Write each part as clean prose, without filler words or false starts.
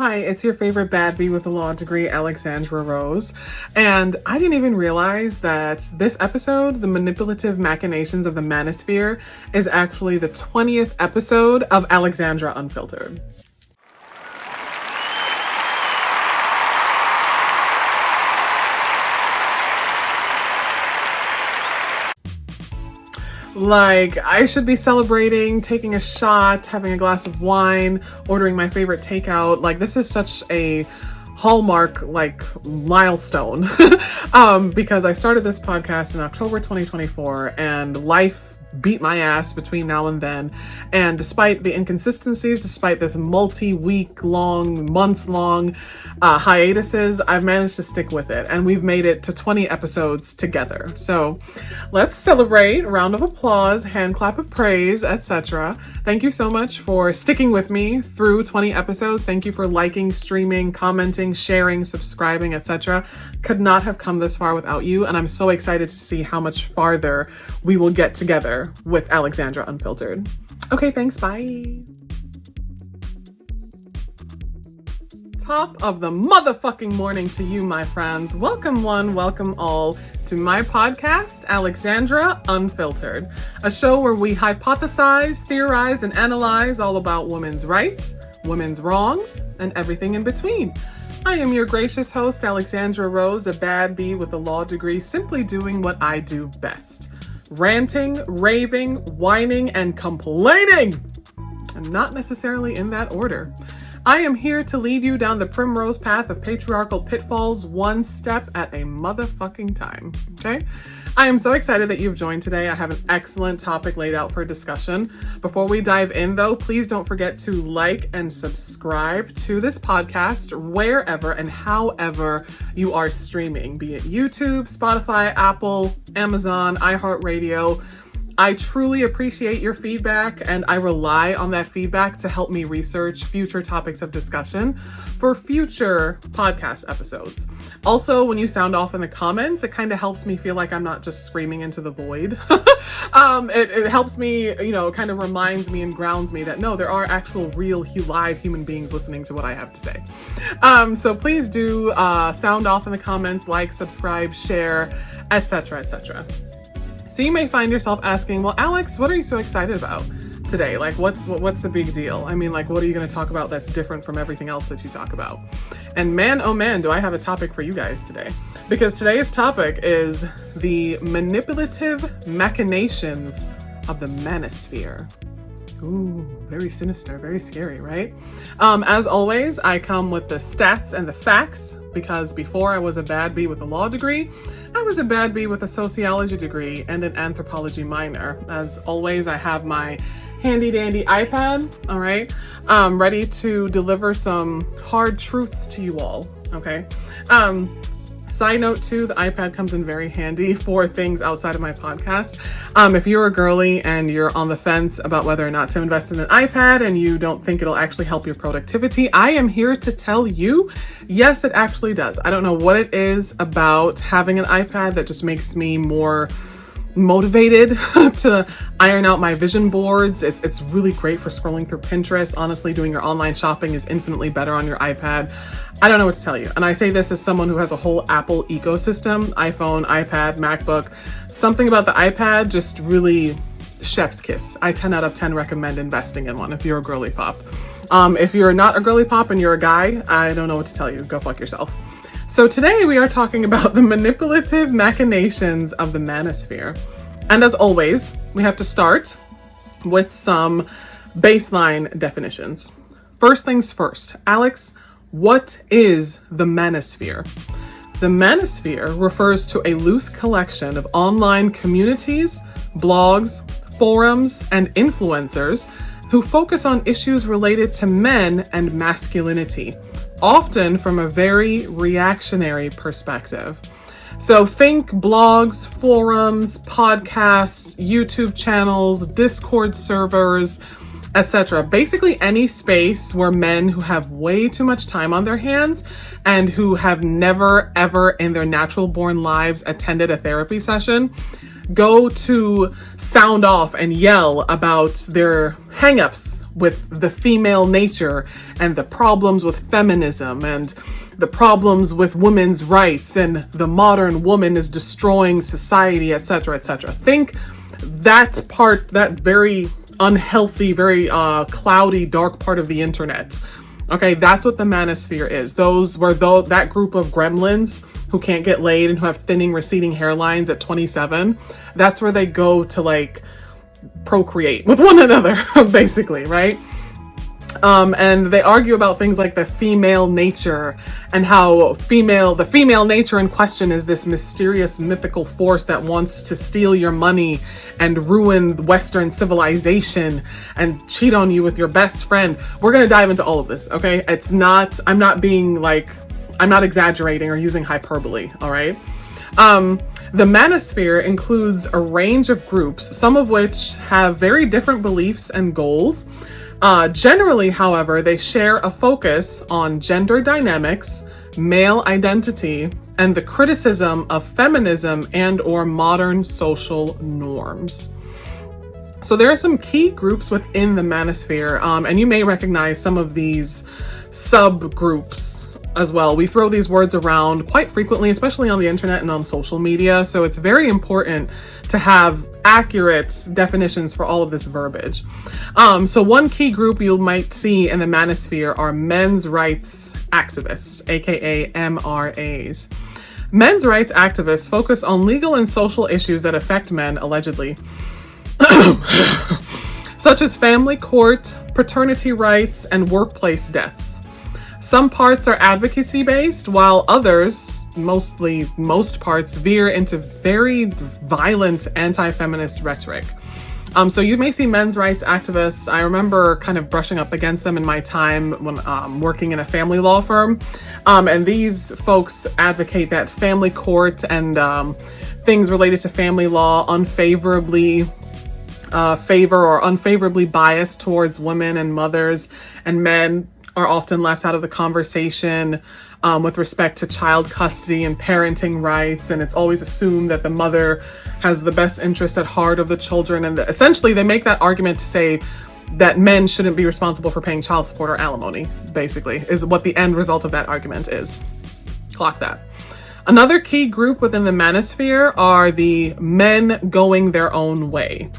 Hi, it's your favorite bad bee with a law degree, Alexandra Rose. And I didn't even realize that this episode, The Manipulative Machinations of the Manosphere, is actually the 20th episode of Alexandra Unfiltered. Like, I should be celebrating, taking a shot, having a glass of wine, ordering my favorite takeout. Like, this is such a hallmark, milestone. Because I started this podcast in October 2024 and life beat my ass between now and then. And despite the inconsistencies, despite this multi-week long, months long hiatuses, I've managed to stick with it. And we've made it to 20 episodes together. So let's celebrate. Round of applause, hand clap of praise, etc. Thank you so much for sticking with me through 20 episodes. Thank you for liking, streaming, commenting, sharing, subscribing, etc. Could not have come this far without you. And I'm so excited to see how much farther we will get together with Alexandra Unfiltered. Okay, thanks, bye. Top of the motherfucking morning to you, my friends. Welcome one, welcome all to my podcast, Alexandra Unfiltered, a show where we hypothesize, theorize, and analyze all about women's rights, women's wrongs, and everything in between. I am your gracious host, Alexandra Rose, a bad bee with a law degree, simply doing what I do best. Ranting, raving, whining, and complaining. And not necessarily in that order. I am here to lead you down the primrose path of patriarchal pitfalls, one step at a motherfucking time, okay? I am so excited that you've joined today. I have an excellent topic laid out for discussion. Before we dive in though, please don't forget to like and subscribe to this podcast wherever and however you are streaming, be it YouTube, Spotify, Apple, Amazon, iHeartRadio. I truly appreciate your feedback and I rely on that feedback to help me research future topics of discussion for future podcast episodes. Also, when you sound off in the comments, it kind of helps me feel like I'm not just screaming into the void. It helps me, kind of reminds me and grounds me that no, there are actual real live human beings listening to what I have to say. So please do sound off in the comments, like, subscribe, share, etc., etc. So you may find yourself asking, well, Alex, what are you so excited about today? Like, what's the big deal? I mean, like, what are you going to talk about that's different from everything else that you talk about? And man, oh man, do I have a topic for you guys today. Because today's topic is the manipulative machinations of the Manosphere. Ooh, very sinister, very scary, right? As always, I come with the stats and the facts because before I was a bad bee with a law degree, I was a bad bee with a sociology degree and an anthropology minor. As always, I have my handy dandy iPad, all right, ready to deliver some hard truths to you all, okay? Side note too, the iPad comes in very handy for things outside of my podcast. If you're a girly and you're on the fence about whether or not to invest in an iPad and you don't think it'll actually help your productivity, I am here to tell you, yes, it actually does. I don't know what it is about having an iPad that just makes me more motivated to iron out my vision boards. It's really great for scrolling through Pinterest. Honestly, doing your online shopping is infinitely better on your iPad. I don't know what to tell you. And I say this as someone who has a whole Apple ecosystem, iPhone, iPad, MacBook. Something about the iPad just really chef's kiss. I 10 out of 10 recommend investing in one if you're a girly pop. If you're not a girly pop and you're a guy, I don't know what to tell you. Go fuck yourself. So today we are talking about the manipulative machinations of the Manosphere. And as always, we have to start with some baseline definitions. First things first, Alex, what is the Manosphere? The Manosphere refers to a loose collection of online communities, blogs, forums, and influencers who focus on issues related to men and masculinity, often from a very reactionary perspective. So think blogs, forums, podcasts, YouTube channels, Discord servers, etc. Basically any space where men who have way too much time on their hands and who have never, ever in their natural born lives attended a therapy session go to sound off and yell about their hangups with the female nature and the problems with feminism and the problems with women's rights and the modern woman is destroying society, etc., etc. Think that part, that very unhealthy, very cloudy, dark part of the internet. Okay, that's what the manosphere is. That group of gremlins who can't get laid and who have thinning, receding hairlines at 27. That's where they go to like procreate with one another, basically, right? And they argue about things like the female nature and how the female nature in question is this mysterious mythical force that wants to steal your money and ruin Western civilization and cheat on you with your best friend. We're going to dive into all of this. Okay. I'm not exaggerating or using hyperbole. All right. The manosphere includes a range of groups, some of which have very different beliefs and goals. Generally, however, they share a focus on gender dynamics, male identity, and the criticism of feminism and or modern social norms. So there are some key groups within the manosphere, and you may recognize some of these subgroups as well. We throw these words around quite frequently, especially on the internet and on social media. So it's very important to have accurate definitions for all of this verbiage. So one key group you might see in the manosphere are men's rights activists, aka MRAs. Men's rights activists focus on legal and social issues that affect men, allegedly, such as family court, paternity rights, and workplace deaths. Some parts are advocacy-based, while others, most parts, veer into very violent anti-feminist rhetoric. So you may see men's rights activists. I remember kind of brushing up against them in my time when working in a family law firm. And these folks advocate that family court and things related to family law unfavorably favor or unfavorably bias towards women and mothers, and men are often left out of the conversation with respect to child custody and parenting rights. And it's always assumed that the mother has the best interest at heart of the children. And essentially they make that argument to say that men shouldn't be responsible for paying child support or alimony, basically, is what the end result of that argument is. Clock that. Another key group within the manosphere are the men going their own way.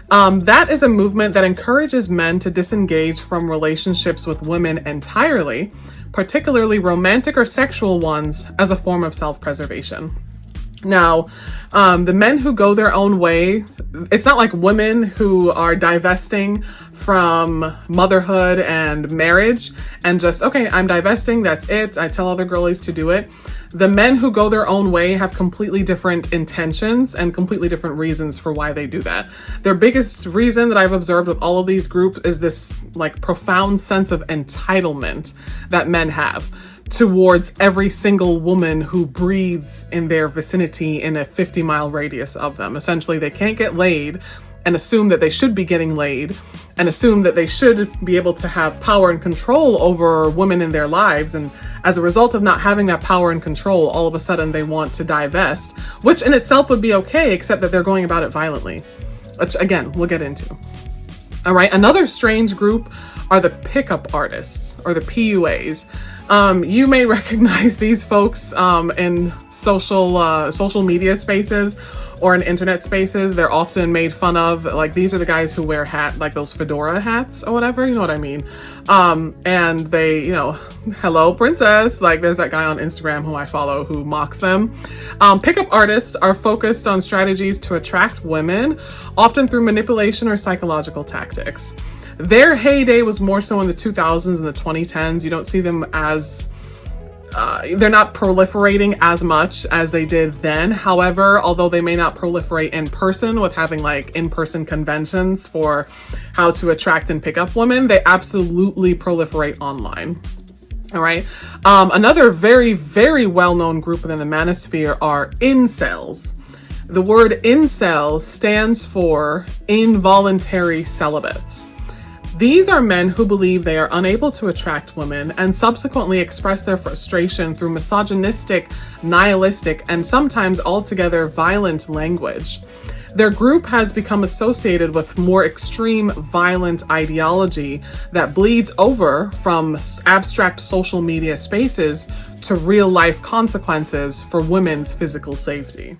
That is a movement that encourages men to disengage from relationships with women entirely, particularly romantic or sexual ones, as a form of self-preservation. Now, the men who go their own way, it's not like women who are divesting from motherhood and marriage and just, okay, I'm divesting, that's it, I tell other girlies to do it. The men who go their own way have completely different intentions and completely different reasons for why they do that. Their biggest reason that I've observed with all of these groups is this like profound sense of entitlement that men have towards every single woman who breathes in their vicinity in a 50-mile radius of them. Essentially, they can't get laid and assume that they should be getting laid and assume that they should be able to have power and control over women in their lives. And as a result of not having that power and control, all of a sudden they want to divest, which in itself would be okay, except that they're going about it violently, which again, we'll get into. All right, another strange group are the pickup artists, or the PUAs. You may recognize these folks in social media spaces or in internet spaces. They're often made fun of. Like, these are the guys who wear like those fedora hats or whatever, you know what I mean? And they, hello princess, like there's that guy on Instagram who I follow who mocks them. Pickup artists are focused on strategies to attract women, often through manipulation or psychological tactics. Their heyday was more so in the 2000s and the 2010s. You don't see them as they're not proliferating as much as they did then. However, although they may not proliferate in person with having like in-person conventions for how to attract and pick up women, they absolutely proliferate online. All right. Another very, very well-known group within the manosphere are incels. The word incel stands for involuntary celibates. These are men who believe they are unable to attract women and subsequently express their frustration through misogynistic, nihilistic, and sometimes altogether violent language. Their group has become associated with more extreme violent ideology that bleeds over from abstract social media spaces to real life consequences for women's physical safety.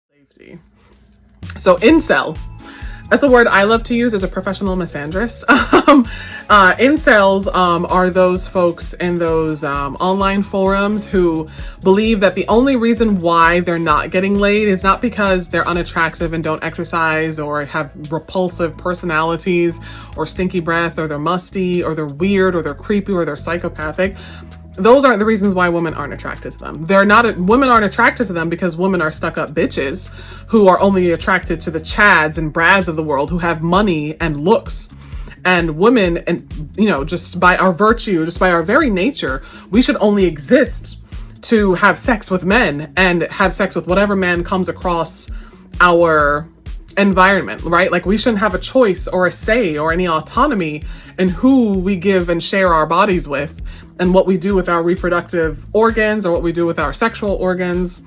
Safety. So incel, that's a word I love to use as a professional misandrist. Incels are those folks in those online forums who believe that the only reason why they're not getting laid is not because they're unattractive and don't exercise or have repulsive personalities or stinky breath or they're musty or they're weird or they're creepy or they're psychopathic. Those aren't the reasons why women aren't attracted to them. Women aren't attracted to them because women are stuck up bitches who are only attracted to the Chads and Brads of the world who have money and looks. And women, and just by our virtue, just by our very nature, we should only exist to have sex with men and have sex with whatever man comes across our environment, right? Like, we shouldn't have a choice or a say or any autonomy in who we give and share our bodies with and what we do with our reproductive organs or what we do with our sexual organs.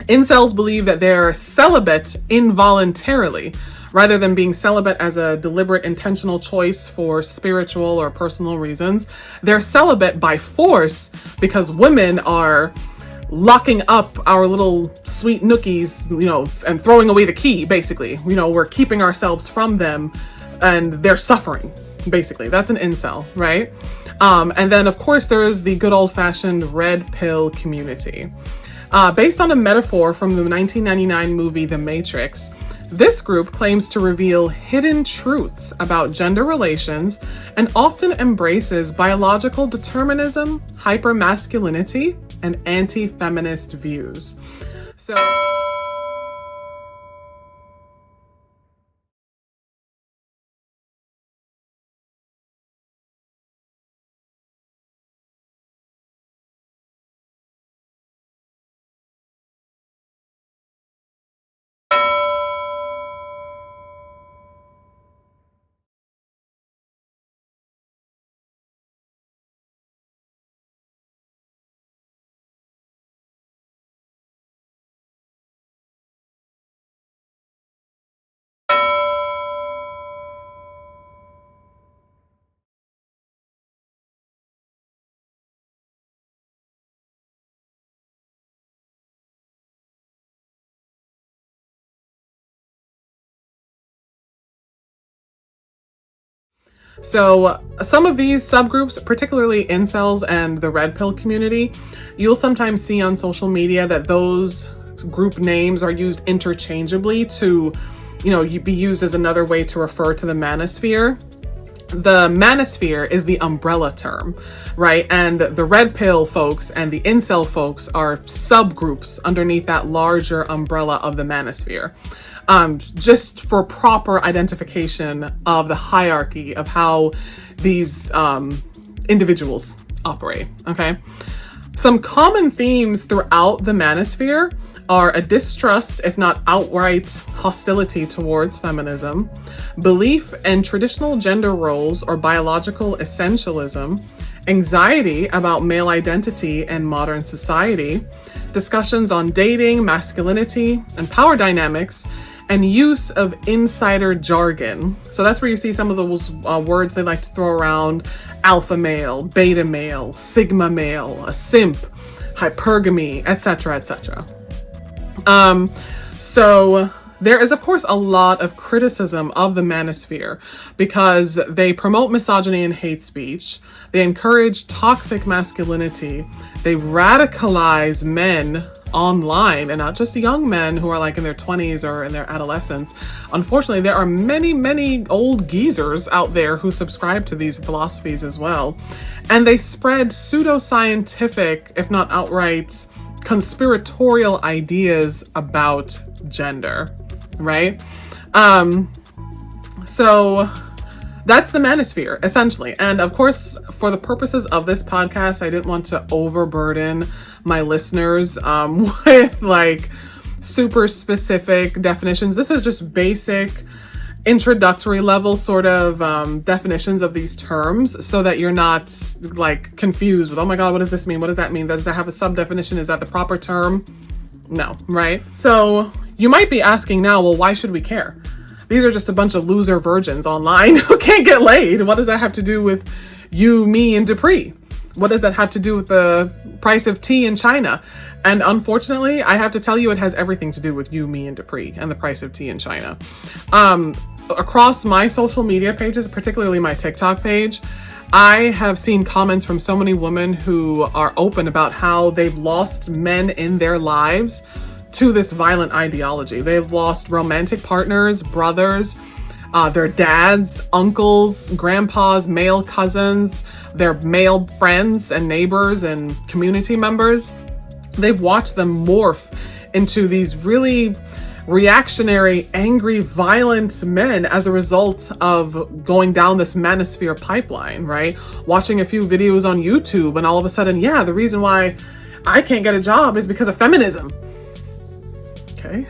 Incels believe that they're celibate involuntarily rather than being celibate as a deliberate, intentional choice for spiritual or personal reasons. They're celibate by force because women are locking up our little sweet nookies, and throwing away the key, basically. We're keeping ourselves from them and they're suffering, basically. That's an incel, right? And then, of course, there's the good old-fashioned red pill community. Based on a metaphor from the 1999 movie The Matrix, this group claims to reveal hidden truths about gender relations and often embraces biological determinism, hypermasculinity, and anti-feminist views. So some of these subgroups, particularly incels and the red pill community, you'll sometimes see on social media that those group names are used interchangeably to, be used as another way to refer to the manosphere. The manosphere is the umbrella term, right? And the red pill folks and the incel folks are subgroups underneath that larger umbrella of the manosphere. Just for proper identification of the hierarchy of how these individuals operate, okay? Some common themes throughout the manosphere are a distrust, if not outright hostility towards feminism, belief in traditional gender roles or biological essentialism, anxiety about male identity and modern society, discussions on dating, masculinity, and power dynamics, and use of insider jargon. So that's where you see some of those words they like to throw around: alpha male, beta male, sigma male, a simp, hypergamy, etc., etc. So there is, of course, a lot of criticism of the Manosphere because they promote misogyny and hate speech. They encourage toxic masculinity. They radicalize men online, and not just young men who are like in their 20s or in their adolescence. Unfortunately, there are many, many old geezers out there who subscribe to these philosophies as well. And they spread pseudoscientific, if not outright conspiratorial ideas about gender, right? So that's the Manosphere, essentially. And of course, for the purposes of this podcast, I didn't want to overburden my listeners with like super specific definitions. This is just basic introductory level sort of definitions of these terms so that you're not like confused with, oh my God, what does this mean? What does that mean? Does that have a sub definition? Is that the proper term? No, right? So you might be asking now, well, why should we care? These are just a bunch of loser virgins online who can't get laid. What does that have to do with you, me, and Dupree? What does that have to do with the price of tea in China? And unfortunately, I have to tell you, it has everything to do with you, me, and Dupree and the price of tea in China. Across my social media pages, particularly my TikTok page, I have seen comments from so many women who are open about how they've lost men in their lives to this violent ideology. They've lost romantic partners, brothers, their dads, uncles, grandpas, male cousins, their male friends and neighbors and community members. They've watched them morph into these really reactionary, angry, violent men as a result of going down this Manosphere pipeline, right? Watching a few videos on YouTube and all of a sudden, yeah, the reason why I can't get a job is because of feminism. Okay.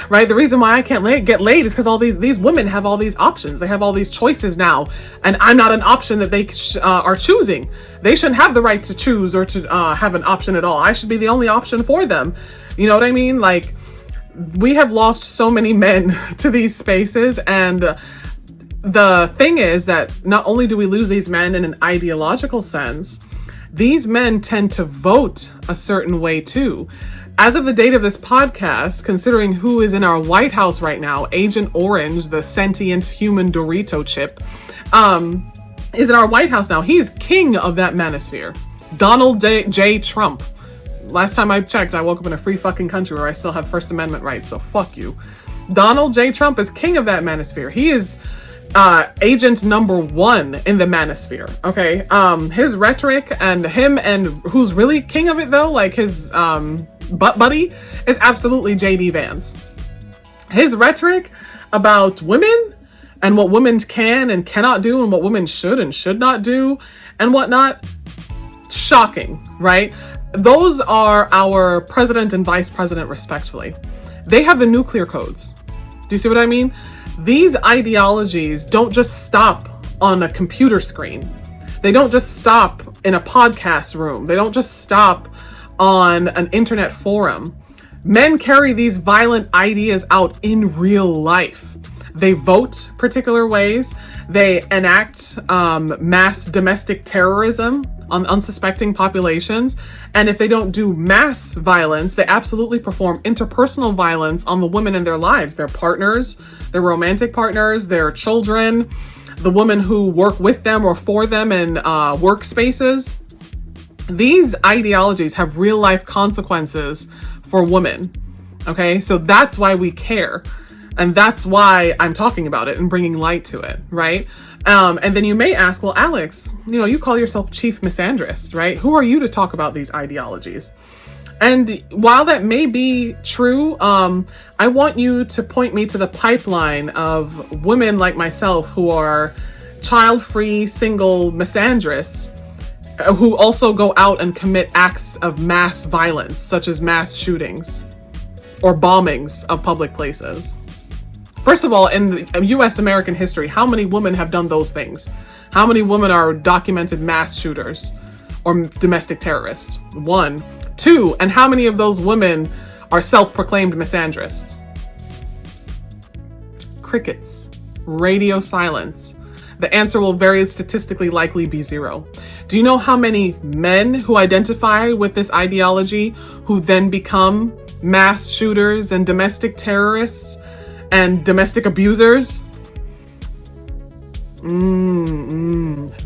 Right? The reason why I can't get laid is because all these women have all these options. They have all these choices now, and I'm not an option that they are choosing. They shouldn't have the right to choose or to have an option at all. I should be the only option for them. You know what I mean? Like, we have lost so many men to these spaces, and the thing is that not only do we lose these men in an ideological sense, these men tend to vote a certain way too. As of the date of this podcast, considering who is in our White House right now, Agent Orange, the sentient human Dorito chip, is in our White House now. He's king of that Manosphere. Donald J. Trump. Last time I checked, I woke up in a free fucking country where I still have First Amendment rights, so fuck you. Donald J. Trump is king of that Manosphere. He is agent number one in the Manosphere, okay? His rhetoric and him, and who's really king of it though, like his butt buddy, is absolutely JD Vance. His rhetoric about women and what women can and cannot do and what women should and should not do and whatnot, shocking, right? Those are our president and vice president, respectfully. They have the nuclear codes. Do you see what I mean? These ideologies don't just stop on a computer screen. They don't just stop in a podcast room. They don't just stop on an internet forum. Men carry these violent ideas out in real life. They vote particular ways. They enact mass domestic terrorism on unsuspecting populations. And if they don't do mass violence, they absolutely perform interpersonal violence on the women in their lives, their partners, their romantic partners, their children, the women who work with them or for them in workspaces. These ideologies have real life consequences for women. Okay, so that's why we care. And that's why I'm talking about it and bringing light to it, right? And then you may ask, well, Alex, you call yourself chief misandrist, right? Who are you to talk about these ideologies? And while that may be true, I want you to point me to the pipeline of women like myself who are child-free, single misandrists who also go out and commit acts of mass violence, such as mass shootings or bombings of public places. First of all, in U.S. American history, how many women have done those things? How many women are documented mass shooters or domestic terrorists? 1. 2, and how many of those women are self-proclaimed misandrists? Crickets. Radio silence. The answer will very statistically likely be 0. Do you know how many men who identify with this ideology who then become mass shooters and domestic terrorists and domestic abusers.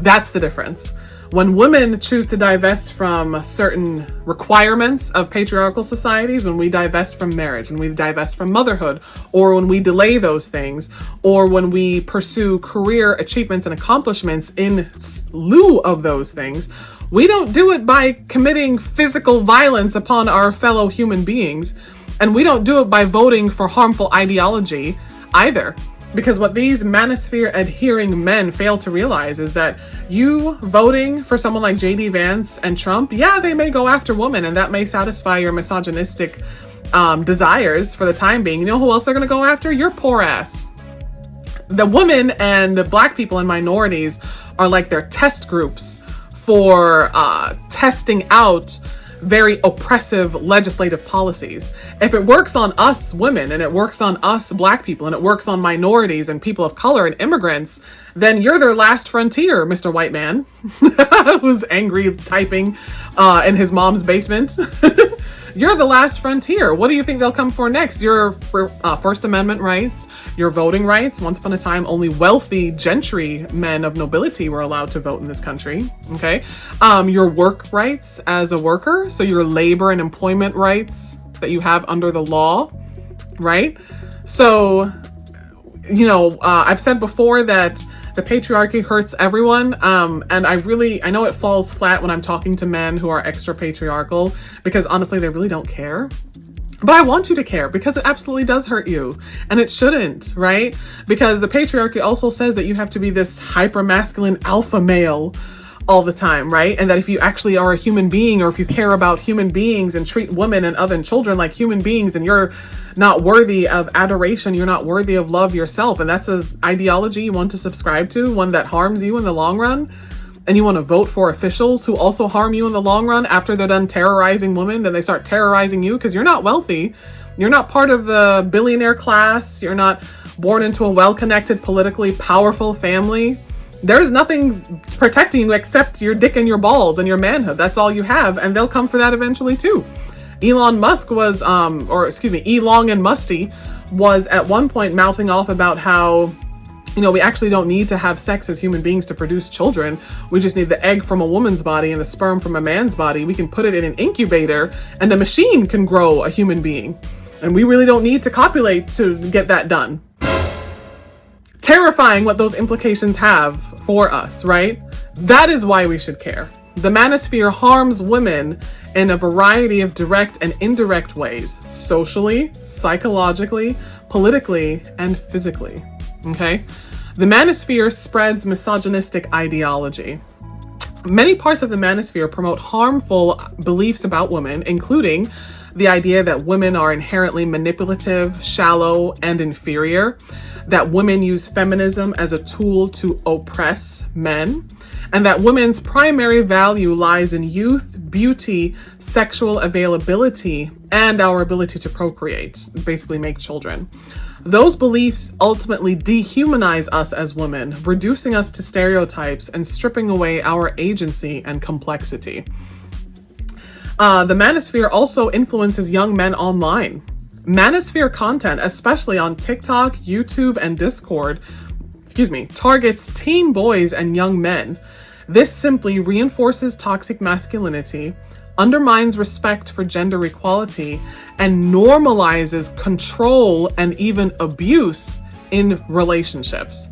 That's the difference. When women choose to divest from certain requirements of patriarchal societies, when we divest from marriage, when we divest from motherhood, or when we delay those things, or when we pursue career achievements and accomplishments in lieu of those things, we don't do it by committing physical violence upon our fellow human beings. And we don't do it by voting for harmful ideology either. Because what these manosphere adhering men fail to realize is that you voting for someone like JD Vance and Trump, yeah, they may go after women and that may satisfy your misogynistic desires for the time being. You know who else they're going to go after? Your poor ass. The women and the black people and minorities are like their test groups for testing out very oppressive legislative policies. If it works on us women and it works on us black people and it works on minorities and people of color and immigrants, then you're their last frontier, Mr. White Man, who's angry typing in his mom's basement. You're the last frontier. What do you think they'll come for next? Your First Amendment rights, your voting rights. Once upon a time, only wealthy gentry men of nobility were allowed to vote in this country. Okay. Your work rights as a worker. So your labor and employment rights that you have under the law, right? So, I've said before that the patriarchy hurts everyone. And I know it falls flat when I'm talking to men who are extra patriarchal, because honestly, they really don't care. But I want you to care, because it absolutely does hurt you, and it shouldn't, right? Because the patriarchy also says that you have to be this hyper masculine alpha male all the time, right? And that if you actually are a human being, or if you care about human beings and treat women and other children like human beings, and you're not worthy of adoration, you're not worthy of love yourself, and that's an ideology you want to subscribe to, one that harms you in the long run, and you want to vote for officials who also harm you in the long run after they're done terrorizing women, then they start terrorizing you because you're not wealthy. You're not part of the billionaire class. You're not born into a well-connected, politically powerful family. There's nothing protecting you except your dick and your balls and your manhood. That's all you have, and they'll come for that eventually too. Elon and Musty was at one point mouthing off about how, we actually don't need to have sex as human beings to produce children. We just need the egg from a woman's body and the sperm from a man's body. We can put it in an incubator and the machine can grow a human being. And we really don't need to copulate to get that done. Terrifying what those implications have for us, right? That is why we should care. The manosphere harms women in a variety of direct and indirect ways, socially, psychologically, politically, and physically. Okay? The manosphere spreads misogynistic ideology. Many parts of the manosphere promote harmful beliefs about women, including the idea that women are inherently manipulative, shallow, and inferior, that women use feminism as a tool to oppress men, and that women's primary value lies in youth, beauty, sexual availability, and our ability to procreate, basically make children. Those beliefs ultimately dehumanize us as women, reducing us to stereotypes and stripping away our agency and complexity. The manosphere also influences young men online. Manosphere content, especially on TikTok, YouTube, and Discord, targets teen boys and young men. This simply reinforces toxic masculinity, undermines respect for gender equality, and normalizes control and even abuse in relationships.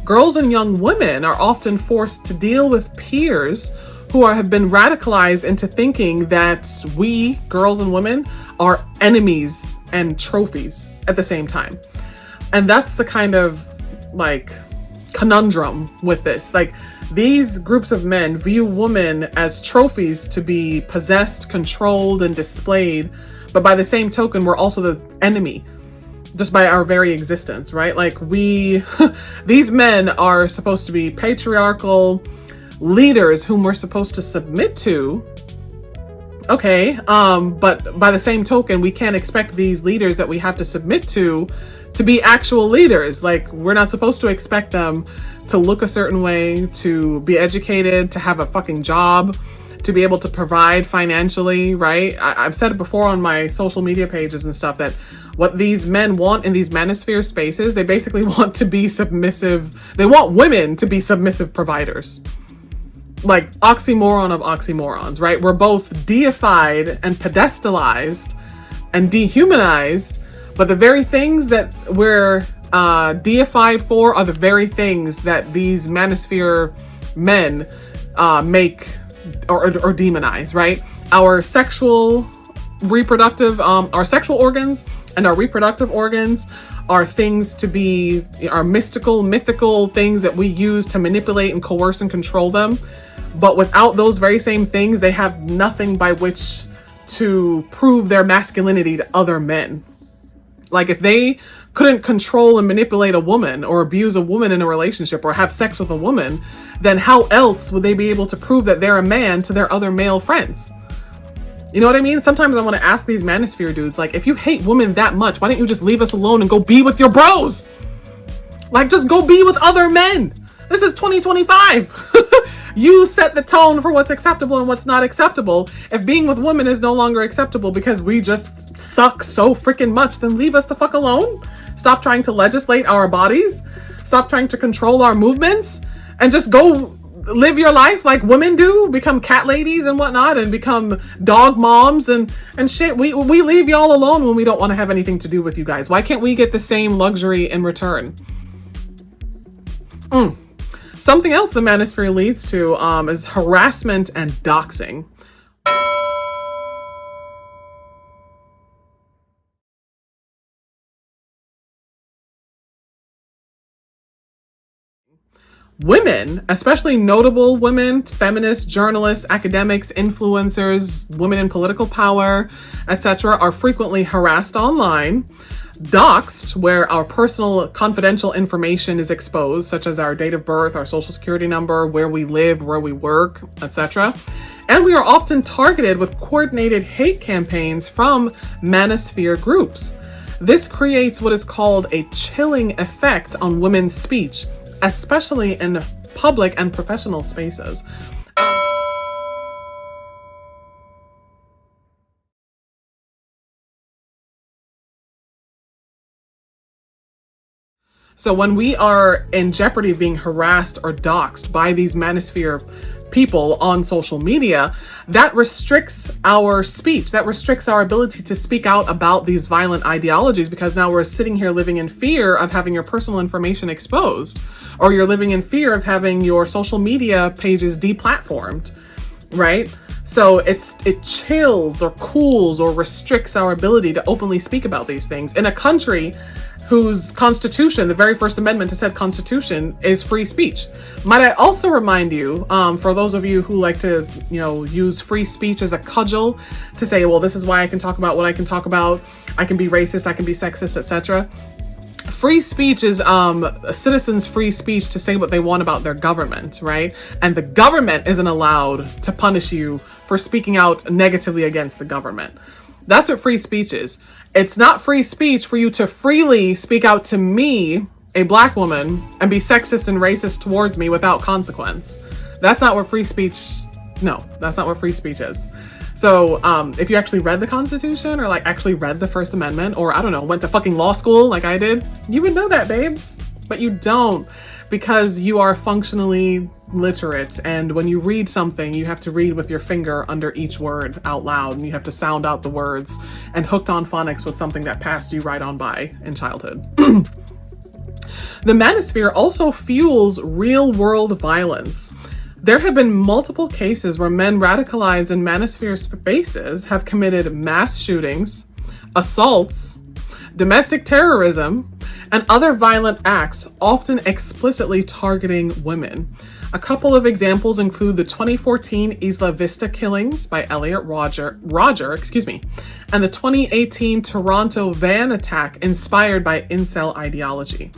Girls and young women are often forced to deal with peers who have been radicalized into thinking that we, girls and women, are enemies and trophies at the same time. And that's the kind of conundrum with this. These groups of men view women as trophies to be possessed, controlled, and displayed. But by the same token, we're also the enemy just by our very existence, right? These men are supposed to be patriarchal leaders whom we're supposed to submit to. Okay. But by the same token, we can't expect these leaders that we have to submit to be actual leaders. We're not supposed to expect them to look a certain way, to be educated, to have a fucking job, to be able to provide financially, right? I've said it before on my social media pages and stuff that what these men want in these manosphere spaces, they basically want to be submissive. They want women to be submissive providers. Like oxymoron of oxymorons, right? We're both deified and pedestalized and dehumanized, but the very things that we're deified for are the very things that these manosphere men make or demonize, right? Our sexual reproductive, our sexual organs and our reproductive organs are things to be, are mythical things that we use to manipulate and coerce and control them. But without those very same things, they have nothing by which to prove their masculinity to other men. Like if they couldn't control and manipulate a woman or abuse a woman in a relationship or have sex with a woman, then how else would they be able to prove that they're a man to their other male friends? You know what I mean? Sometimes I want to ask these manosphere dudes, like, if you hate women that much, why don't you just leave us alone and go be with your bros? Like, just go be with other men. This is 2025. You set the tone for what's acceptable and what's not acceptable. If being with women is no longer acceptable because we just suck so freaking much, then leave us the fuck alone. Stop trying to legislate our bodies. Stop trying to control our movements and just go live your life like women do, become cat ladies and whatnot, and become dog moms and shit. We leave y'all alone when we don't want to have anything to do with you guys. Why can't we get the same luxury in return? Something else the manosphere leads to is harassment and doxing. Women, especially notable women, feminists, journalists, academics, influencers, women in political power, etc., are frequently harassed online, doxed, where our personal confidential information is exposed, such as our date of birth, our social security number, where we live, where we work, etc. And we are often targeted with coordinated hate campaigns from manosphere groups. This creates what is called a chilling effect on women's speech, especially in public and professional spaces. So when we are in jeopardy of being harassed or doxxed by these manosphere people on social media, that restricts our speech. That restricts our ability to speak out about these violent ideologies, because now we're sitting here living in fear of having your personal information exposed, or you're living in fear of having your social media pages deplatformed, right? So it chills or cools or restricts our ability to openly speak about these things in a country whose constitution, the very first amendment to said constitution, is free speech. Might I also remind you, for those of you who like to, use free speech as a cudgel to say, well, this is why I can talk about what I can talk about. I can be racist, I can be sexist, etc. Free speech is a citizen's free speech to say what they want about their government, right? And the government isn't allowed to punish you for speaking out negatively against the government. That's what free speech is. It's not free speech for you to freely speak out to me, a black woman, and be sexist and racist towards me without consequence. That's not what free speech, no, that's not what free speech is. So if you actually read the Constitution, or like actually read the First Amendment, or I don't know, went to fucking law school like I did, you would know that, babes. But you don't, because you are functionally literate. And when you read something, you have to read with your finger under each word out loud, and you have to sound out the words. And hooked on phonics was something that passed you right on by in childhood. The manosphere also fuels real-world violence. There have been multiple cases where men radicalized in manosphere spaces have committed mass shootings, assaults, domestic terrorism, and other violent acts, often explicitly targeting women. A couple of examples include the 2014 Isla Vista killings by Elliot Roger, and the 2018 Toronto van attack inspired by incel ideology.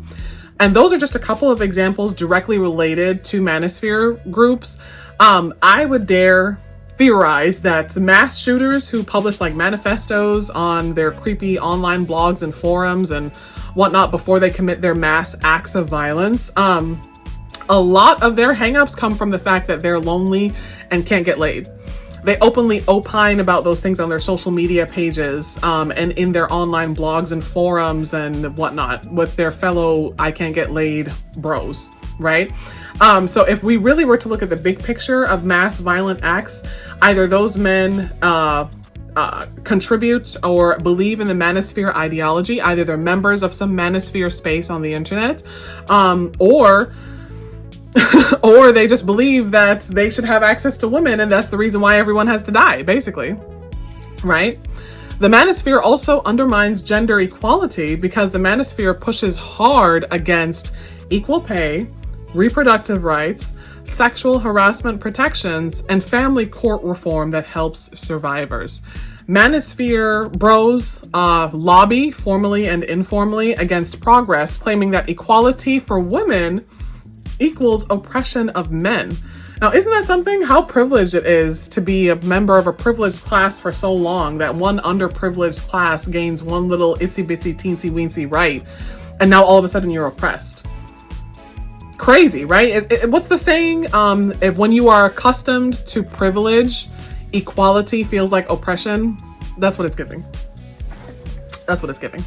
And those are just a couple of examples directly related to manosphere groups. I would dare theorize that mass shooters who publish like manifestos on their creepy online blogs and forums and whatnot before they commit their mass acts of violence, a lot of their hangups come from the fact that they're lonely and can't get laid. They openly opine about those things on their social media pages, and in their online blogs and forums and whatnot with their fellow I can't get laid bros, right? So if we really were to look at the big picture of mass violent acts, either those men contribute or believe in the Manosphere ideology, either they're members of some Manosphere space on the internet, or or they just believe that they should have access to women, and that's the reason why everyone has to die, basically, right? The Manosphere also undermines gender equality because the Manosphere pushes hard against equal pay, reproductive rights, sexual harassment protections, and family court reform that helps survivors. Manosphere bros lobby formally and informally against progress, claiming that equality for women equals oppression of men. Now, isn't that something? How privileged it is to be a member of a privileged class for so long that one underprivileged class gains one little itsy bitsy teensy weensy right, and now all of a sudden you're oppressed. Crazy, right? What's the saying? If when you are accustomed to privilege, equality feels like oppression. That's what it's giving. That's what it's giving.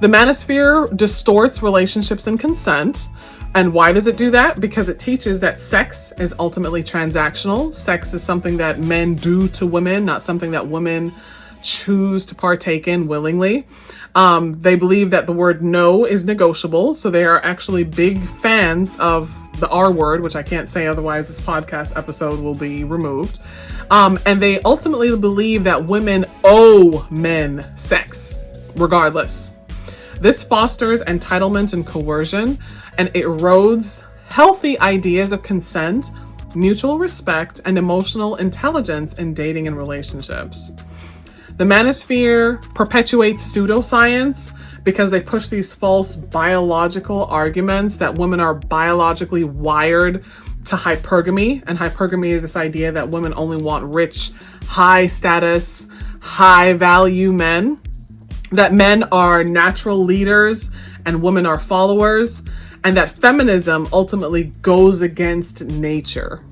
The Manosphere distorts relationships and consent. And why does it do that? Because it teaches that sex is ultimately transactional. Sex is something that men do to women, not something that women choose to partake in willingly. They believe that the word no is negotiable. So they are actually big fans of the R word, which I can't say, otherwise this podcast episode will be removed. And they ultimately believe that women owe men sex, regardless. This fosters entitlement and coercion, and it erodes healthy ideas of consent, mutual respect, and emotional intelligence in dating and relationships. The Manosphere perpetuates pseudoscience because they push these false biological arguments that women are biologically wired to hypergamy. And hypergamy is this idea that women only want rich, high status, high value men, that men are natural leaders and women are followers, and that feminism ultimately goes against nature.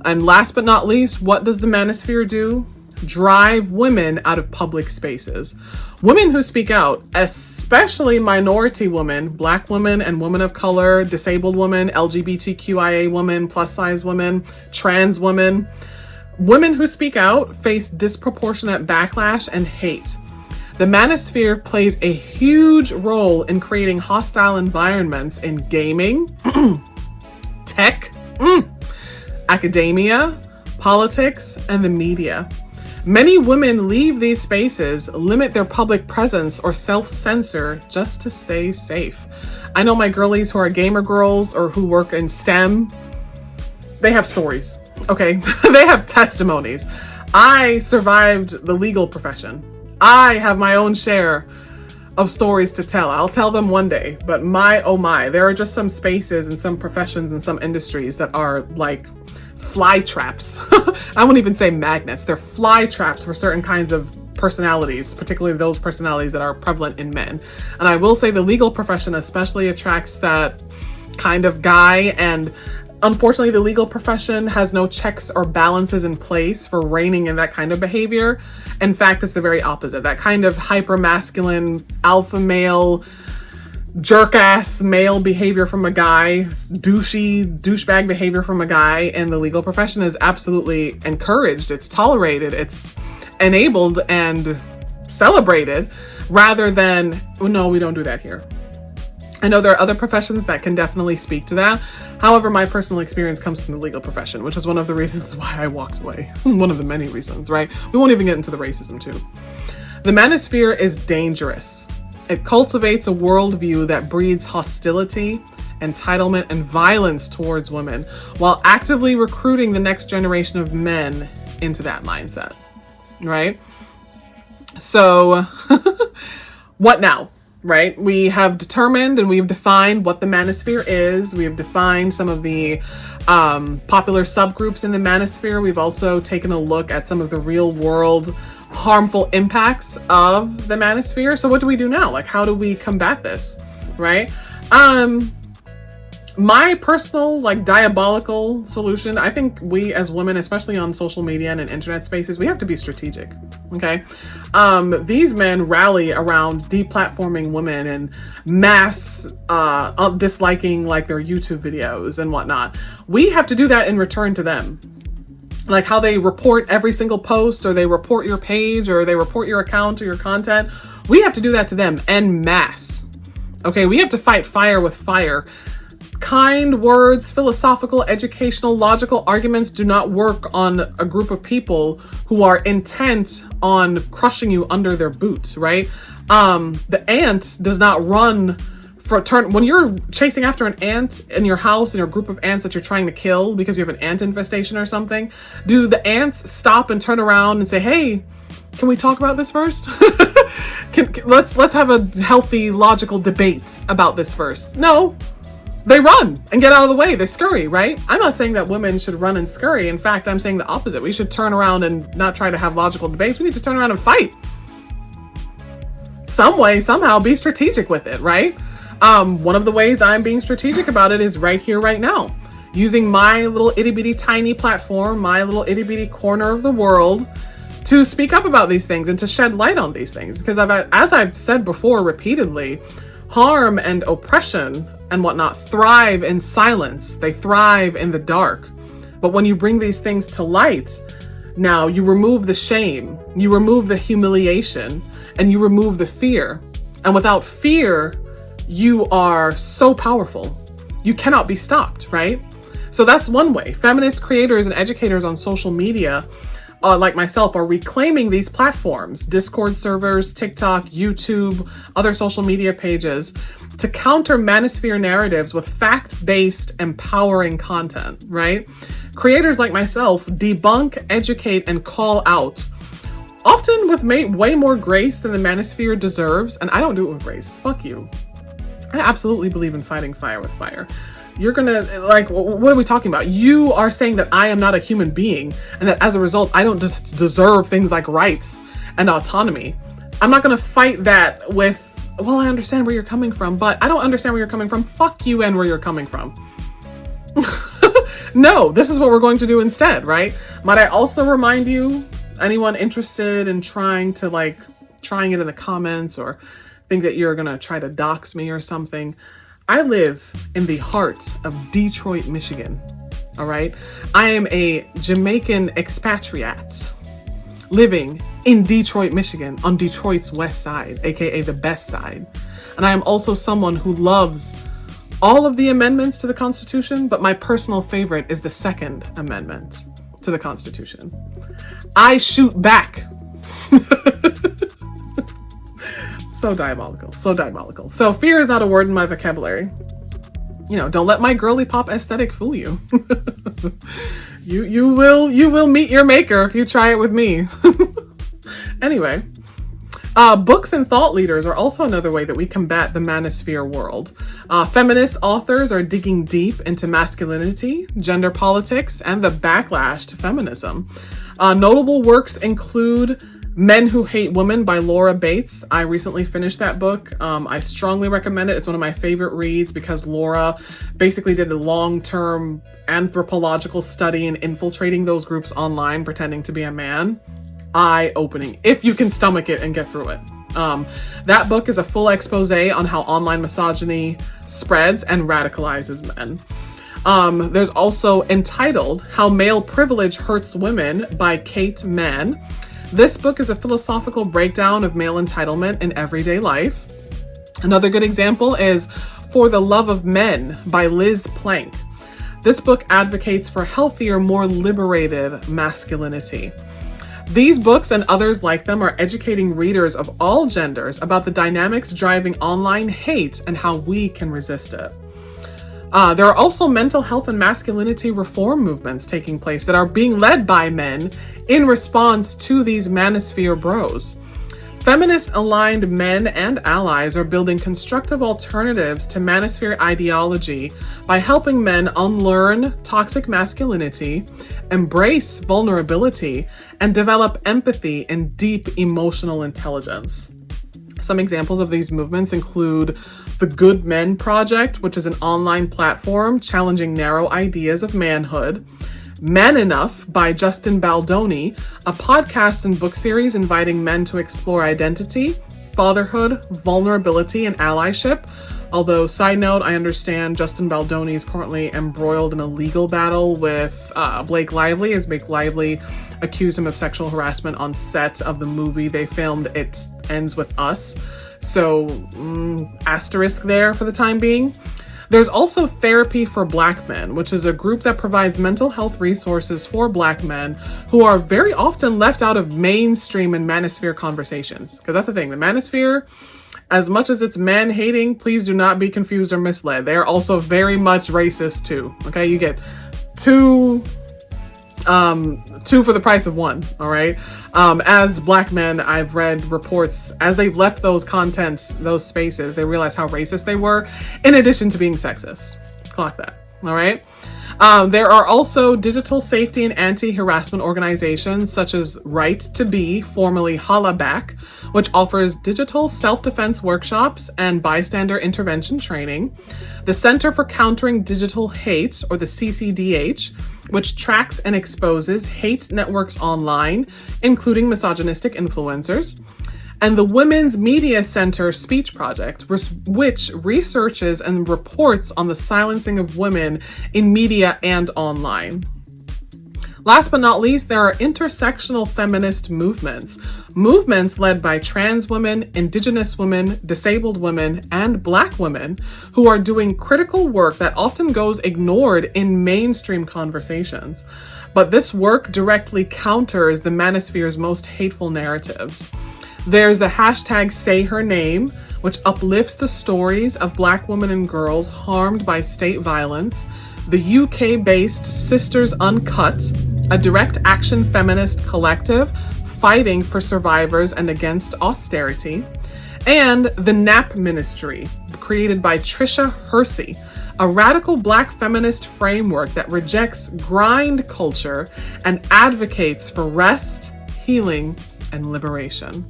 And last but not least, what does the Manosphere do? Drive women out of public spaces. Women who speak out, especially minority women, Black women and women of color, disabled women, LGBTQIA women, plus size women, trans women, women who speak out face disproportionate backlash and hate. The Manosphere plays a huge role in creating hostile environments in gaming, tech, academia, politics, and the media. Many women leave these spaces, limit their public presence, or self-censor just to stay safe. I know my girlies who are gamer girls or who work in STEM, they have stories, okay? They have testimonies. I survived the legal profession. I have my own share of stories to tell. I'll tell them one day, but my, oh my, there are just some spaces and some professions and some industries that are like fly traps. I won't even say magnets. They're fly traps for certain kinds of personalities, particularly those personalities that are prevalent in men. And I will say the legal profession especially attracts that kind of guy, and unfortunately, the legal profession has no checks or balances in place for reining in that kind of behavior. In fact, it's the very opposite. That kind of hyper-masculine, alpha male, jerk-ass male behavior from a guy, douchebag behavior from a guy in the legal profession is absolutely encouraged. It's tolerated. It's enabled and celebrated, rather than, oh, no, we don't do that here. I know there are other professions that can definitely speak to that. However, my personal experience comes from the legal profession, which is one of the reasons why I walked away. One of the many reasons, right? We won't even get into the racism too. The Manosphere is dangerous. It cultivates a worldview that breeds hostility, entitlement, and violence towards women, while actively recruiting the next generation of men into that mindset, right? So, what now? Right? We have determined and we've defined what the Manosphere is. We have defined some of the popular subgroups in the Manosphere. We've also taken a look at some of the real world harmful impacts of the Manosphere. So what do we do now? Like, how do we combat this? Right? My personal, like, diabolical solution, I think we as women, especially on social media and in internet spaces, we have to be strategic, okay? These men rally around deplatforming women and mass disliking, like, their YouTube videos and whatnot. We have to do that in return to them. Like how they report every single post, or they report your page, or they report your account or your content. We have to do that to them en masse, okay? We have to fight fire with fire. Kind words, philosophical, educational, logical arguments do not work on a group of people who are intent on crushing you under their boots, right? The ant does not run for a turn. When you're chasing after an ant in your house, in your group of ants that you're trying to kill because you have an ant infestation or something, do the ants stop and turn around and say, hey, can we talk about this first? Let's have a healthy, logical debate about this first. No. They run and get out of the way. They scurry, right? I'm not saying that women should run and scurry. In fact, I'm saying the opposite. We should turn around and not try to have logical debates. We need to turn around and fight. Some way, somehow, be strategic with it, right? One of the ways I'm being strategic about it is right here, right now. Using my little itty bitty tiny platform, my little itty bitty corner of the world, to speak up about these things and to shed light on these things. Because as I've said before repeatedly, harm and oppression and whatnot thrive in silence. They thrive in the dark. But when you bring these things to light, now you remove the shame, you remove the humiliation, and you remove the fear. And without fear, you are so powerful. You cannot be stopped, right? So that's one way. Feminist creators and educators on social media, like myself, are reclaiming these platforms, Discord servers, TikTok, YouTube, other social media pages, to counter manosphere narratives with fact-based, empowering content, right? Creators like myself debunk, educate, and call out, often with way more grace than the manosphere deserves, and I don't do it with grace. Fuck you. I absolutely believe in fighting fire with fire. You're gonna, like, what are we talking about? You are saying that I am not a human being, and that as a result, I don't just deserve things like rights and autonomy. I'm not gonna fight that with, well, I understand where you're coming from, but I don't understand where you're coming from. Fuck you and where you're coming from. No, this is what we're going to do instead, right? Might I also remind you, anyone interested in trying it in the comments or think that you're gonna try to dox me or something, I live in the heart of Detroit, Michigan, all right? I am a Jamaican expatriate living in Detroit, Michigan, on Detroit's west side, aka the best side. And I am also someone who loves all of the amendments to the Constitution, but my personal favorite is the Second Amendment to the Constitution. I shoot back. So diabolical, so diabolical. So fear is not a word in my vocabulary. You know, don't let my girly pop aesthetic fool you. You will meet your maker if you try it with me. Anyway, books and thought leaders are also another way that we combat the manosphere world. Feminist authors are digging deep into masculinity, gender politics, and the backlash to feminism. Notable works include Men Who Hate Women by Laura Bates. I recently finished that book. I strongly recommend it. It's one of my favorite reads because Laura basically did a long-term anthropological study in infiltrating those groups online, pretending to be a man. Eye-opening, if you can stomach it and get through it. That book is a full expose on how online misogyny spreads and radicalizes men. There's also Entitled, How Male Privilege Hurts Women by Kate Mann. This book is a philosophical breakdown of male entitlement in everyday life. Another good example is For the Love of Men by Liz Plank. This book advocates for healthier, more liberated masculinity. These books and others like them are educating readers of all genders about the dynamics driving online hate and how we can resist it. There are also mental health and masculinity reform movements taking place that are being led by men in response to these manosphere bros. Feminist-aligned men and allies are building constructive alternatives to manosphere ideology by helping men unlearn toxic masculinity, embrace vulnerability, and develop empathy and deep emotional intelligence. Some examples of these movements include the Good Men Project, which is an online platform challenging narrow ideas of manhood; Man Enough by Justin Baldoni, a podcast and book series inviting men to explore identity, fatherhood, vulnerability, and allyship. Although, side note, I understand Justin Baldoni is currently embroiled in a legal battle with Blake Lively, as Blake Lively accused him of sexual harassment on set of the movie they filmed It Ends With Us. So, asterisk there for the time being. There's also Therapy for Black Men, which is a group that provides mental health resources for Black men who are very often left out of mainstream and manosphere conversations. Because that's the thing, the manosphere, as much as it's man-hating, please do not be confused or misled. They are also very much racist too. Okay, you get two for the price of one. All right. As Black men, I've read reports as they've left those contents, those spaces, they realize how racist they were, in addition to being sexist. Clock that. All right. There are also digital safety and anti-harassment organizations such as Right to Be, formerly Holla Back, which offers digital self-defense workshops and bystander intervention training. The Center for Countering Digital Hate, or the CCDH, which tracks and exposes hate networks online, including misogynistic influencers. And the Women's Media Center Speech Project, which researches and reports on the silencing of women in media and online. Last but not least, there are intersectional feminist movements led by trans women, indigenous women, disabled women, and Black women who are doing critical work that often goes ignored in mainstream conversations. But this work directly counters the manosphere's most hateful narratives. There's the hashtag Say Her Name, which uplifts the stories of Black women and girls harmed by state violence. The UK-based Sisters Uncut, a direct action feminist collective fighting for survivors and against austerity. And the Nap Ministry, created by Trisha Hersey, a radical Black feminist framework that rejects grind culture and advocates for rest, healing, and liberation.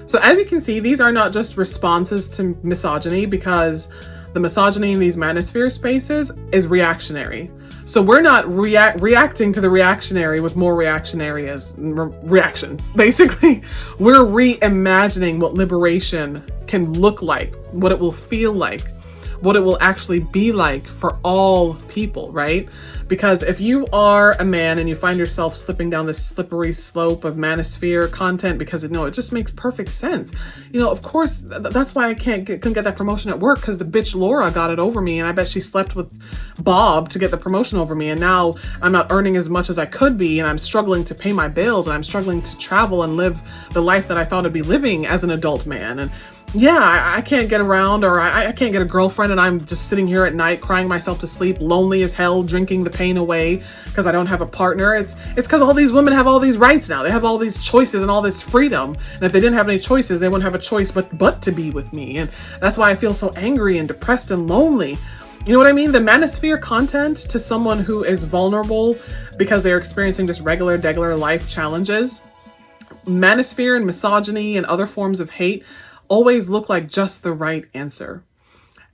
So as you can see, these are not just responses to misogyny, because the misogyny in these manosphere spaces is reactionary. So we're not reacting to the reactionary with more reactions. Basically, we're reimagining what liberation can look like, what it will feel like, what it will actually be like for all people, right? Because if you are a man and you find yourself slipping down this slippery slope of manosphere content, because it just makes perfect sense. Of course, that's why I couldn't get that promotion at work, because the bitch Laura got it over me, and I bet she slept with Bob to get the promotion over me, and now I'm not earning as much as I could be, and I'm struggling to pay my bills, and I'm struggling to travel and live the life that I thought I'd be living as an adult man. And yeah, I can't get around, or I can't get a girlfriend, and I'm just sitting here at night crying myself to sleep, lonely as hell, drinking the pain away because I don't have a partner. It's because all these women have all these rights now. They have all these choices and all this freedom. And if they didn't have any choices, they wouldn't have a choice but to be with me. And that's why I feel so angry and depressed and lonely. You know what I mean? The manosphere content to someone who is vulnerable because they're experiencing just regular life challenges, manosphere and misogyny and other forms of hate always look like just the right answer.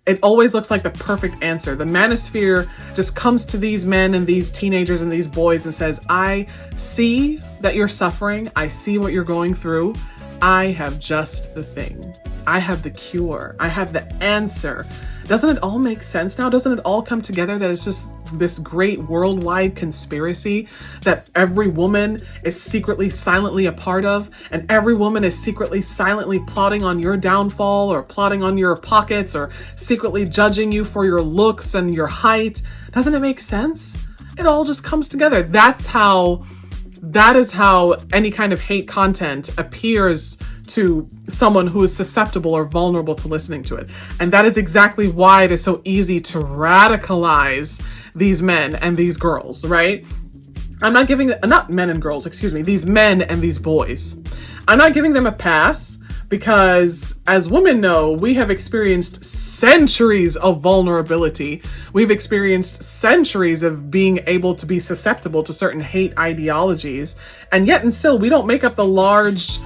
It always looks like the perfect answer. The manosphere just comes to these men and these teenagers and these boys and says, I see that you're suffering. I see what you're going through. I have just the thing. I have the cure. I have the answer. Doesn't it all make sense now? Doesn't it all come together that it's just this great worldwide conspiracy that every woman is secretly, silently a part of, and every woman is secretly, silently plotting on your downfall, or plotting on your pockets, or secretly judging you for your looks and your height? Doesn't it make sense? It all just comes together. That is how any kind of hate content appears to someone who is susceptible or vulnerable to listening to it. And that is exactly why it is so easy to radicalize these men and these girls, right? I'm not giving, not men and girls, excuse me, these men and these boys. I'm not giving them a pass because, as women know, we have experienced centuries of vulnerability. We've experienced centuries of being able to be susceptible to certain hate ideologies. And yet and still, we don't make up the large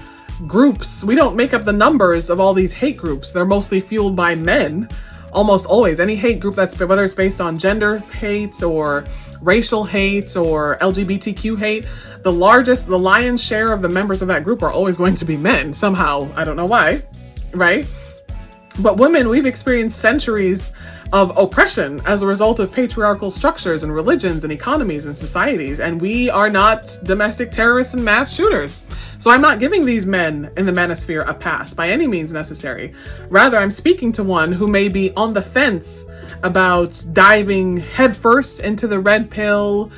groups, we don't make up the numbers of all these hate groups. They're mostly fueled by men, almost always. Any hate group that's, whether it's based on gender hate or racial hate or LGBTQ hate, the lion's share of the members of that group are always going to be men somehow. I don't know why, right? But women, we've experienced centuries of oppression as a result of patriarchal structures and religions and economies and societies. And we are not domestic terrorists and mass shooters. So I'm not giving these men in the manosphere a pass by any means necessary. Rather, I'm speaking to one who may be on the fence about diving headfirst into the red pill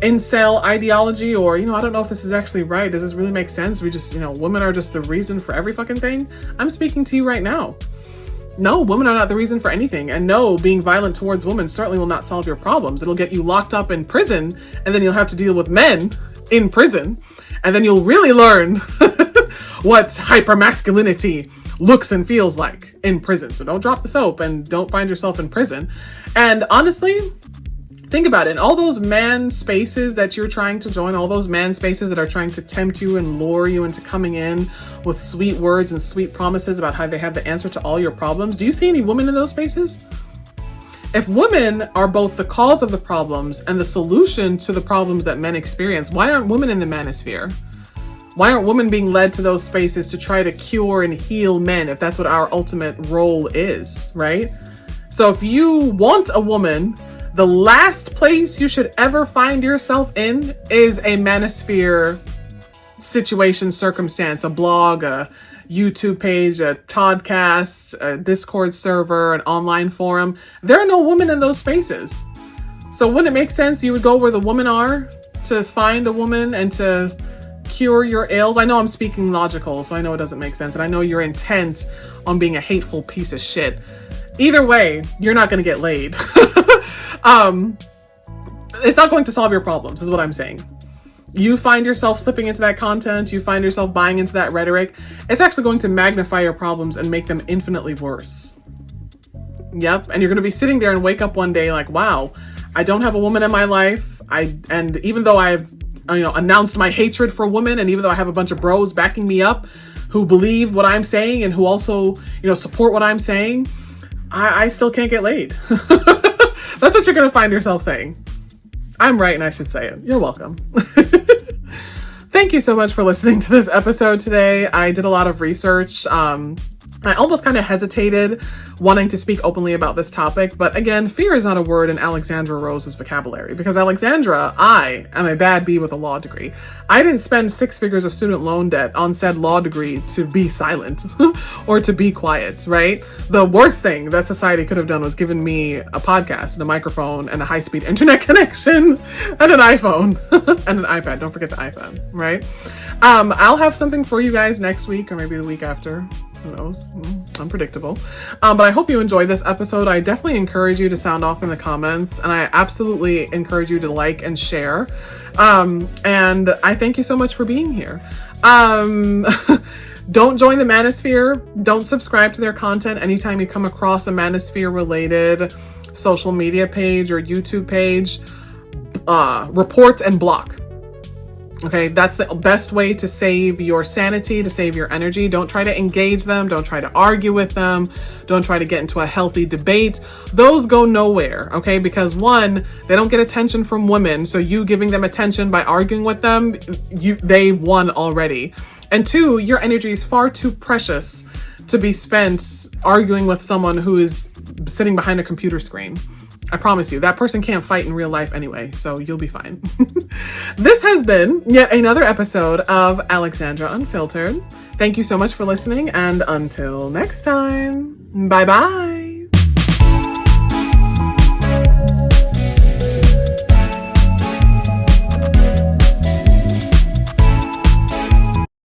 incel ideology, or, I don't know if this is actually right. Does this really make sense? We just, women are just the reason for every fucking thing. I'm speaking to you right now. No, women are not the reason for anything. And no, being violent towards women certainly will not solve your problems. It'll get you locked up in prison, and then you'll have to deal with men in prison. And then you'll really learn what hypermasculinity looks and feels like in prison. So don't drop the soap and don't find yourself in prison. And honestly, think about it. In all those man spaces that you're trying to join, all those man spaces that are trying to tempt you and lure you into coming in with sweet words and sweet promises about how they have the answer to all your problems, do you see any women in those spaces? If women are both the cause of the problems and the solution to the problems that men experience, why aren't women in the manosphere? Why aren't women being led to those spaces to try to cure and heal men if that's what our ultimate role is, right? So if you want a woman, the last place you should ever find yourself in is a manosphere situation, circumstance, a blog, a YouTube page, a podcast, a Discord server, an online forum. There are no women in those spaces. So wouldn't it make sense you would go where the women are to find a woman and to cure your ills? I know I'm speaking logical, so I know it doesn't make sense. And I know you're intent on being a hateful piece of shit. Either way, you're not going to get laid. It's not going to solve your problems, is what I'm saying. You find yourself slipping into that content, you find yourself buying into that rhetoric, it's actually going to magnify your problems and make them infinitely worse. Yep, and you're going to be sitting there and wake up one day like, wow, I don't have a woman in my life. And even though I've announced my hatred for women, and even though I have a bunch of bros backing me up who believe what I'm saying and who also, support what I'm saying, I still can't get laid. That's what you're going to find yourself saying. I'm right and I should say it. You're welcome. Thank you so much for listening to this episode today. I did a lot of research. I almost kind of hesitated wanting to speak openly about this topic, but again, fear is not a word in Alexandra Rose's vocabulary, because Alexandra, I am a bad bee with a law degree. I didn't spend 6 figures of student loan debt on said law degree to be silent or to be quiet, right? The worst thing that society could have done was given me a podcast and a microphone and a high-speed internet connection and an iPhone and an iPad. Don't forget the iPhone, right? I'll have something for you guys next week or maybe the week after. Who knows? Unpredictable. But I hope you enjoyed this episode. I definitely encourage you to sound off in the comments, and I absolutely encourage you to like and share. And I thank you so much for being here. Don't join the Manosphere. Don't subscribe to their content anytime you come across a Manosphere related social media page or YouTube page. Report and block. Okay, that's the best way to save your sanity, to save your energy. Don't try to engage them. Don't try to argue with them. Don't try to get into a healthy debate. Those go nowhere, okay? Because one, they don't get attention from women. So you giving them attention by arguing with them, they won already. And two, your energy is far too precious to be spent arguing with someone who is sitting behind a computer screen. I promise you, that person can't fight in real life anyway, so you'll be fine. This has been yet another episode of Alexandra Unfiltered. Thank you so much for listening, and until next time, bye-bye.